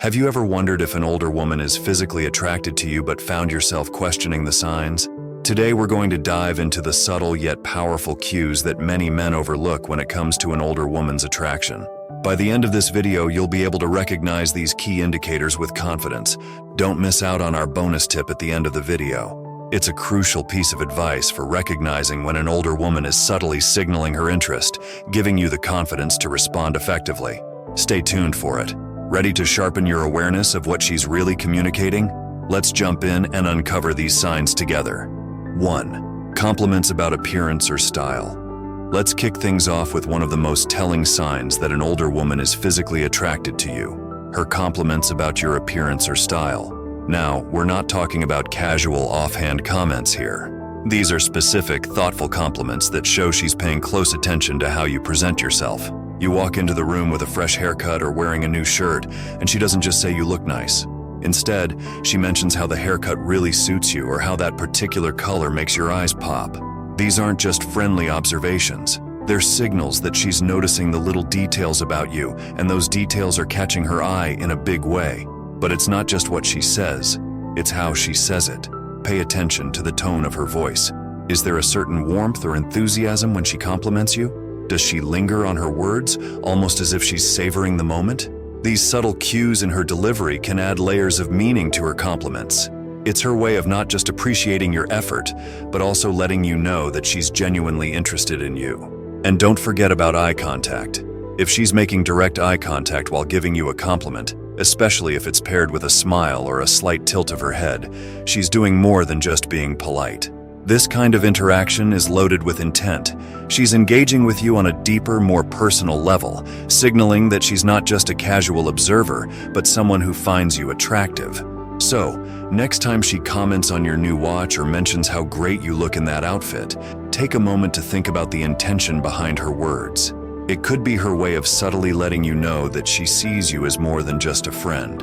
Have you ever wondered if an older woman is physically attracted to you but found yourself questioning the signs? Today we're going to dive into the subtle yet powerful cues that many men overlook when it comes to an older woman's attraction. By the end of this video, you'll be able to recognize these key indicators with confidence. Don't miss out on our bonus tip at the end of the video. It's a crucial piece of advice for recognizing when an older woman is subtly signaling her interest, giving you the confidence to respond effectively. Stay tuned for it. Ready to sharpen your awareness of what she's really communicating? Let's jump in and uncover these signs together. 1. Compliments about appearance or style. Let's kick things off with one of the most telling signs that an older woman is physically attracted to you: her compliments about your appearance or style. Now, we're not talking about casual, offhand comments here. These are specific, thoughtful compliments that show she's paying close attention to how you present yourself. You walk into the room with a fresh haircut or wearing a new shirt, and she doesn't just say you look nice. Instead, she mentions how the haircut really suits you or how that particular color makes your eyes pop. These aren't just friendly observations. They're signals that she's noticing the little details about you, and those details are catching her eye in a big way. But it's not just what she says, it's how she says it. Pay attention to the tone of her voice. Is there a certain warmth or enthusiasm when she compliments you? Does she linger on her words, almost as if she's savoring the moment? These subtle cues in her delivery can add layers of meaning to her compliments. It's her way of not just appreciating your effort, but also letting you know that she's genuinely interested in you. And don't forget about eye contact. If she's making direct eye contact while giving you a compliment, especially if it's paired with a smile or a slight tilt of her head, she's doing more than just being polite. This kind of interaction is loaded with intent. She's engaging with you on a deeper, more personal level, signaling that she's not just a casual observer, but someone who finds you attractive. So, next time she comments on your new watch or mentions how great you look in that outfit, take a moment to think about the intention behind her words. It could be her way of subtly letting you know that she sees you as more than just a friend.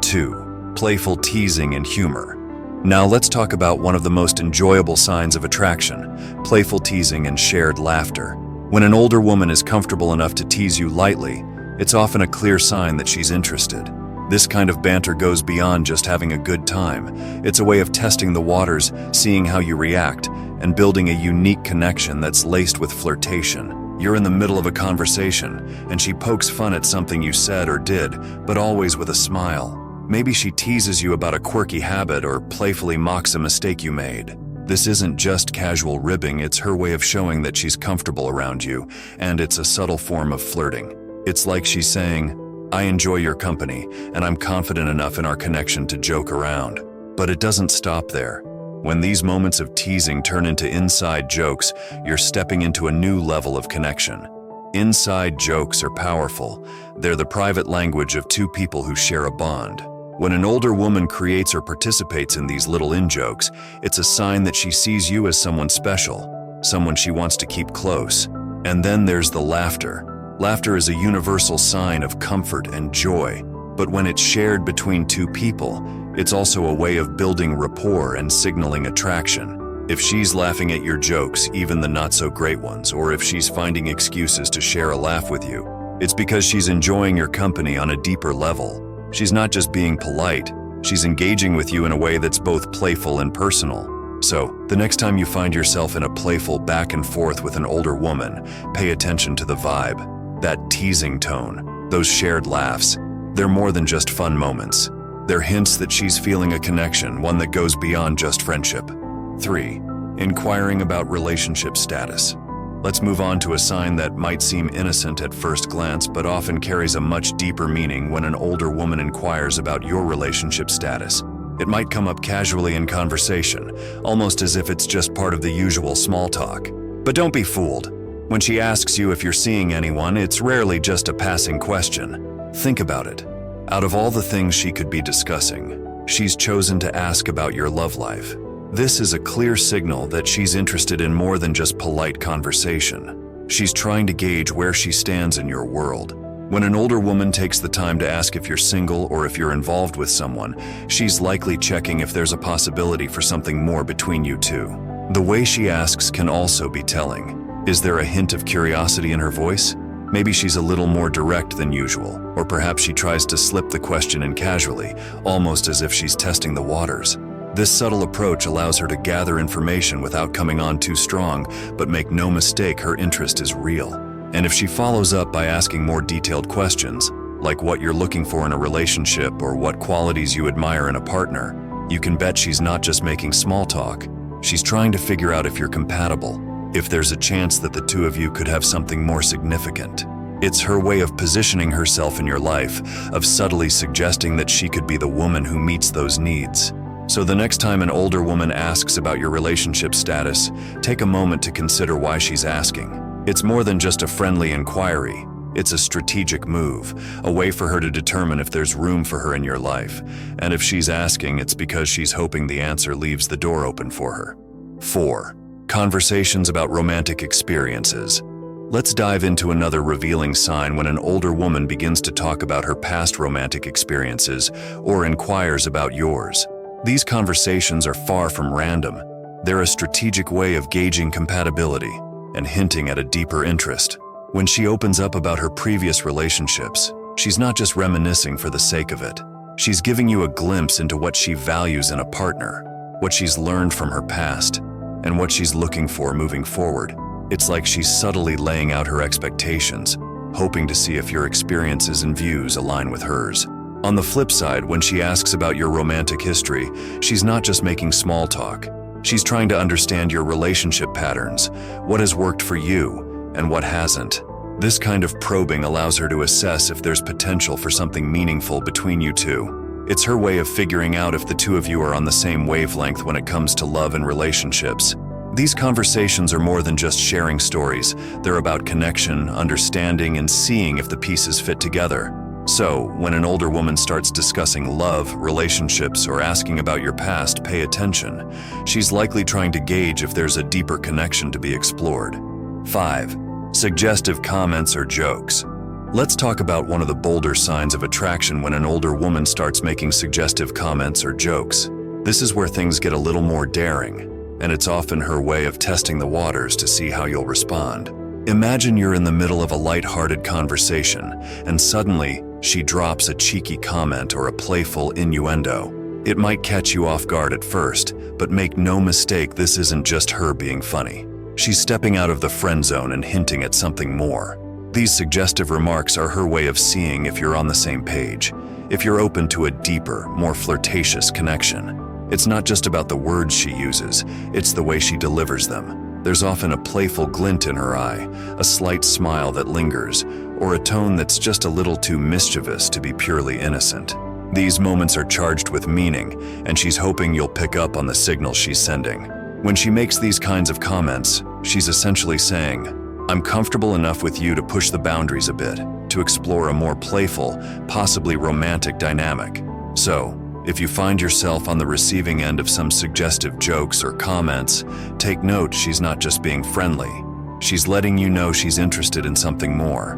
2. Playful teasing and humor. Now let's talk about one of the most enjoyable signs of attraction: playful teasing and shared laughter. When an older woman is comfortable enough to tease you lightly, it's often a clear sign that she's interested. This kind of banter goes beyond just having a good time. It's a way of testing the waters, seeing how you react, and building a unique connection that's laced with flirtation. You're in the middle of a conversation, and she pokes fun at something you said or did, but always with a smile. Maybe she teases you about a quirky habit or playfully mocks a mistake you made. This isn't just casual ribbing, it's her way of showing that she's comfortable around you, and it's a subtle form of flirting. It's like she's saying, "I enjoy your company, and I'm confident enough in our connection to joke around." But it doesn't stop there. When these moments of teasing turn into inside jokes, you're stepping into a new level of connection. Inside jokes are powerful. They're the private language of two people who share a bond. When an older woman creates or participates in these little in-jokes, it's a sign that she sees you as someone special, someone she wants to keep close. And then there's the laughter. Laughter is a universal sign of comfort and joy, but when it's shared between two people, it's also a way of building rapport and signaling attraction. If she's laughing at your jokes, even the not-so-great ones, or if she's finding excuses to share a laugh with you, it's because she's enjoying your company on a deeper level. She's not just being polite, she's engaging with you in a way that's both playful and personal. So, the next time you find yourself in a playful back and forth with an older woman, pay attention to the vibe, that teasing tone, those shared laughs. They're more than just fun moments. They're hints that she's feeling a connection, one that goes beyond just friendship. 3. Inquiring about relationship status. Let's move on to a sign that might seem innocent at first glance, but often carries a much deeper meaning when an older woman inquires about your relationship status. It might come up casually in conversation, almost as if it's just part of the usual small talk. But don't be fooled. When she asks you if you're seeing anyone, it's rarely just a passing question. Think about it. Out of all the things she could be discussing, she's chosen to ask about your love life. This is a clear signal that she's interested in more than just polite conversation. She's trying to gauge where she stands in your world. When an older woman takes the time to ask if you're single or if you're involved with someone, she's likely checking if there's a possibility for something more between you two. The way she asks can also be telling. Is there a hint of curiosity in her voice? Maybe she's a little more direct than usual, or perhaps she tries to slip the question in casually, almost as if she's testing the waters. This subtle approach allows her to gather information without coming on too strong, but make no mistake, her interest is real. And if she follows up by asking more detailed questions, like what you're looking for in a relationship or what qualities you admire in a partner, you can bet she's not just making small talk. She's trying to figure out if you're compatible, if there's a chance that the two of you could have something more significant. It's her way of positioning herself in your life, of subtly suggesting that she could be the woman who meets those needs. So the next time an older woman asks about your relationship status, take a moment to consider why she's asking. It's more than just a friendly inquiry. It's a strategic move, a way for her to determine if there's room for her in your life. And if she's asking, it's because she's hoping the answer leaves the door open for her. 4. Conversations about romantic experiences. Let's dive into another revealing sign when an older woman begins to talk about her past romantic experiences or inquires about yours. These conversations are far from random. They're a strategic way of gauging compatibility and hinting at a deeper interest. When she opens up about her previous relationships, she's not just reminiscing for the sake of it. She's giving you a glimpse into what she values in a partner, what she's learned from her past, and what she's looking for moving forward. It's like she's subtly laying out her expectations, hoping to see if your experiences and views align with hers. On the flip side, when she asks about your romantic history, she's not just making small talk. She's trying to understand your relationship patterns, what has worked for you, and what hasn't. This kind of probing allows her to assess if there's potential for something meaningful between you two. It's her way of figuring out if the two of you are on the same wavelength when it comes to love and relationships. These conversations are more than just sharing stories. They're about connection, understanding, and seeing if the pieces fit together. So, when an older woman starts discussing love, relationships, or asking about your past, pay attention. She's likely trying to gauge if there's a deeper connection to be explored. 5. Suggestive comments or jokes. Let's talk about one of the bolder signs of attraction when an older woman starts making suggestive comments or jokes. This is where things get a little more daring, and it's often her way of testing the waters to see how you'll respond. Imagine you're in the middle of a light-hearted conversation, and suddenly, she drops a cheeky comment or a playful innuendo. It might catch you off guard at first, but make no mistake, this isn't just her being funny. She's stepping out of the friend zone and hinting at something more. These suggestive remarks are her way of seeing if you're on the same page, if you're open to a deeper, more flirtatious connection. It's not just about the words she uses, it's the way she delivers them. There's often a playful glint in her eye, a slight smile that lingers, or a tone that's just a little too mischievous to be purely innocent. These moments are charged with meaning, and she's hoping you'll pick up on the signals she's sending. When she makes these kinds of comments, she's essentially saying, "I'm comfortable enough with you to push the boundaries a bit, to explore a more playful, possibly romantic dynamic." So, if you find yourself on the receiving end of some suggestive jokes or comments, take note, she's not just being friendly. She's letting you know she's interested in something more.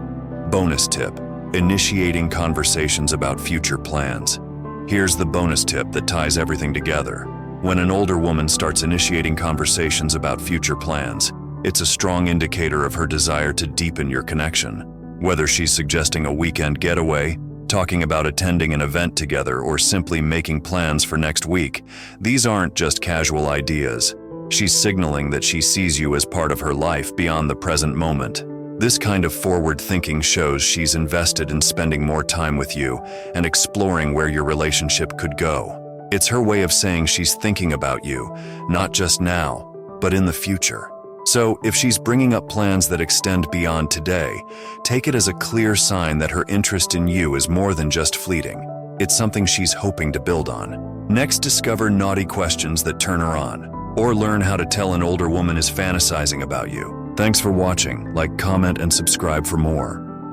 Bonus tip: initiating conversations about future plans. Here's the bonus tip that ties everything together. When an older woman starts initiating conversations about future plans, it's a strong indicator of her desire to deepen your connection. Whether she's suggesting a weekend getaway, talking about attending an event together, or simply making plans for next week, these aren't just casual ideas. She's signaling that she sees you as part of her life beyond the present moment. This kind of forward thinking shows she's invested in spending more time with you and exploring where your relationship could go. It's her way of saying she's thinking about you, not just now, but in the future. So, if she's bringing up plans that extend beyond today, take it as a clear sign that her interest in you is more than just fleeting. It's something she's hoping to build on. Next, discover naughty questions that turn her on, or learn how to tell an older woman is fantasizing about you. Thanks for watching. Like, comment, and subscribe for more.